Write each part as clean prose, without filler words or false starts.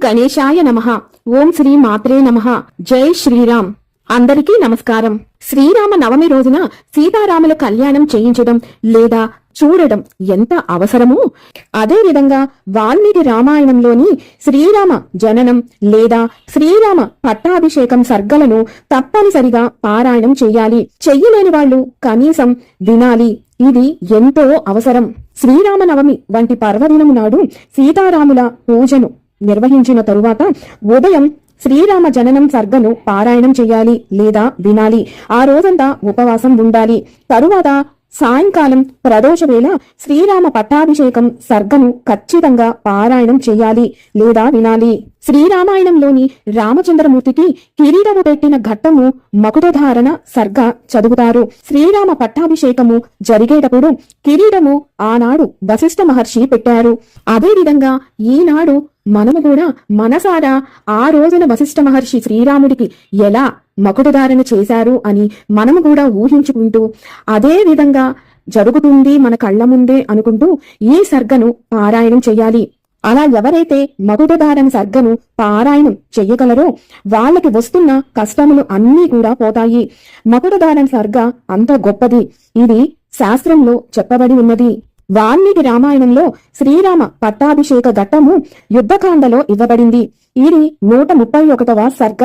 గణేశాయ నమః. ఓం శ్రీ మాత్రే నమః. జై శ్రీరామ్. అందరికీ నమస్కారం. శ్రీరామ నవమి రోజున సీతారాముల కళ్యాణం చేయించడం లేదా చూడడం ఎంత అవసరమో, అదే విధంగా వాల్మీకి రామాయణంలోని శ్రీరామ జననం లేదా శ్రీరామ పట్టాభిషేకం సర్గలను తప్పనిసరిగా పారాయణం చెయ్యాలి. చెయ్యలేని వాళ్ళు కనీసం వినాలి. ఇది ఎంతో అవసరం. శ్రీరామనవమి వంటి పర్వదినం నాడు సీతారాముల పూజను నిర్వహించిన తరువాత ఉదయం శ్రీరామ జననం సర్గను పారాయణం చెయ్యాలి లేదా వినాలి. ఆ రోజంతా ఉపవాసం ఉండాలి. తరువాత సాయంకాలం ప్రదోష వేళ శ్రీరామ పట్టాభిషేకం సర్గను ఖచ్చితంగా పారాయణం చెయ్యాలి లేదా వినాలి. శ్రీరామాయణంలోని రామచంద్రమూర్తికి కిరీటము పెట్టిన ఘట్టము మకుటధారణ సర్గ చదువుతారు. శ్రీరామ పట్టాభిషేకము జరిగేటప్పుడు కిరీటము ఆనాడు వశిష్ఠ మహర్షి పెట్టారు. అదే విధంగా ఈనాడు మనము కూడా మనసారా ఆ రోజున వశిష్ఠ మహర్షి శ్రీరాముడికి ఎలా మకుటధారణ చేశారు అని మనము కూడా ఊహించుకుంటూ అదే విధంగా జరుగుతుంది మన కళ్ల ముందే అనుకుంటూ ఈ సర్గను పారాయణం చెయ్యాలి. అలా ఎవరైతే మకుటధారణ సర్గను పారాయణం చెయ్యగలరో వాళ్ళకి వస్తున్న కష్టములు అన్నీ కూడా పోతాయి. మకుటధారణ సర్గ అంత గొప్పది. ఇది శాస్త్రంలో చెప్పబడి ఉన్నది. వాల్మీకి రామాయణంలో శ్రీరామ పట్టాభిషేక ఘట్టము యుద్ధకాండలో ఇవ్వబడింది. ఇది 131వ సర్గ.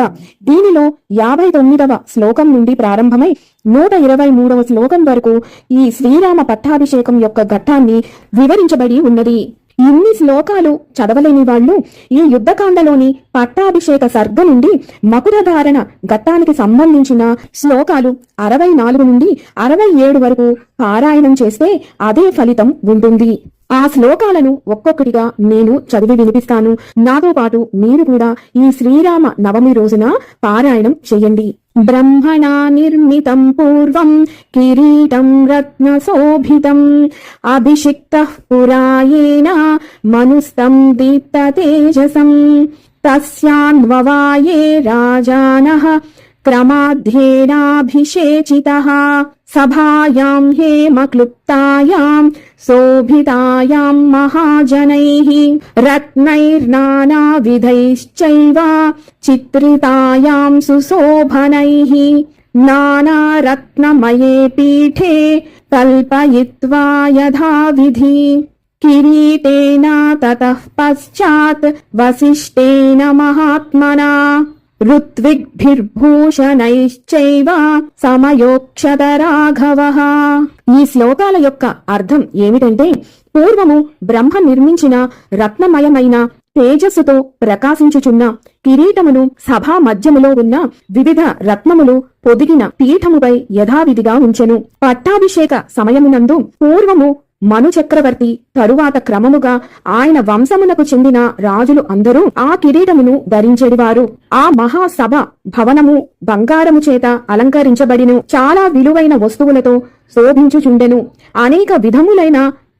దీనిలో 59వ శ్లోకం నుండి ప్రారంభమై 123వ శ్లోకం వరకు ఈ శ్రీరామ పట్టాభిషేకం యొక్క ఘట్టాన్ని వివరించబడి ఉన్నది. ఇన్ని శ్లోకాలు చదవలేని వాళ్ళు ఈ యుద్ధకాండలోని పట్టాభిషేక సర్గ నుండి మకుటధారణ ఘట్టానికి సంబంధించిన శ్లోకాలు 64 నుండి 67 వరకు పారాయణం చేస్తే అదే ఫలితం ఉంటుంది. ఆ శ్లోకాలను ఒక్కొక్కటిగా నేను చదివి వినిపిస్తాను. నాతో పాటు మీరు కూడా ఈ శ్రీరామ నవమి రోజున పారాయణం చెయ్యండి. బ్రహ్మణా నిర్మితం పూర్వం కిరీటం రత్నశోభితం అభిషిక్తః పురాయేన మనుస్తం దీప్త తేజసం తస్యాన్వవాయే రాజానః క్రమాధ్యేనాభిషేచితః సభాయాం హేమక్లుప్తాయాం శోభితాయాం మహాజనైః రత్నైర్నానావిధైశ్చైవ చిత్రితాయాం సుశోభనైః నానారత్నమయే పీఠే కల్పయిత్వా యథావిధి కిరీటేన తతః పశ్చాత్ వసిష్ఠేన మహాత్మనా ఋత్విగ్భిర్భూషణైశ్చైవ సమయోక్షత రాఘవః. ఈ శ్లోకాల యొక్క అర్థం ఏమిటంటే, పూర్వము బ్రహ్మ నిర్మించిన రత్నమయమైన తేజస్సుతో ప్రకాశించుచున్న కిరీటమును సభా మధ్యములో ఉన్న వివిధ రత్నములు పొదిగిన పీఠముపై యథావిధిగా ఉంచెను. పట్టాభిషేక సమయమునందు పూర్వము మను చక్రవర్తి తరువాత క్రమముగా ఆయన వంశమునకు చెందిన రాజులు అందరూ ఆ కిరీటమును ధరించెడివారు. ఆ మహాసభ భవనము బంగారము చేత అలంకరించబడిను. చాలా విలువైన వస్తువులతో శోభించుచుండెను. అనేక విధములైన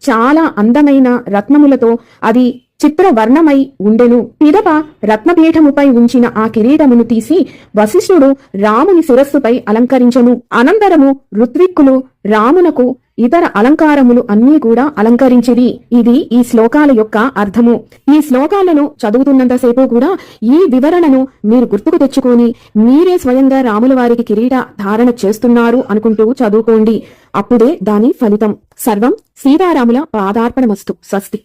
చాలా అందమైన రత్నములతో అది చిత్రవర్ణమై ఉండెను. పిదప రత్నపీఠముపై ఉంచిన ఆ కిరీటమును తీసి వశిష్ఠుడు రాముని శిరస్సుపై అలంకరించెను. అనంతరము ఋత్విక్కులు రామునకు ఇతర అలంకారములు అన్నీ కూడా అలంకరించిరి. ఇది ఈ శ్లోకాల యొక్క అర్థము. ఈ శ్లోకాలను చదువుతున్నంతసేపు కూడా ఈ వివరణను మీరు గుర్తుకు తెచ్చుకొని మీరే స్వయంగా రాముల వారికి కిరీట ధారణ చేస్తున్నారు అనుకుంటూ చదువుకోండి. అప్పుడే దాని ఫలితం. సర్వం సీతారాముల పాదార్పణమస్తు. స్వస్తి.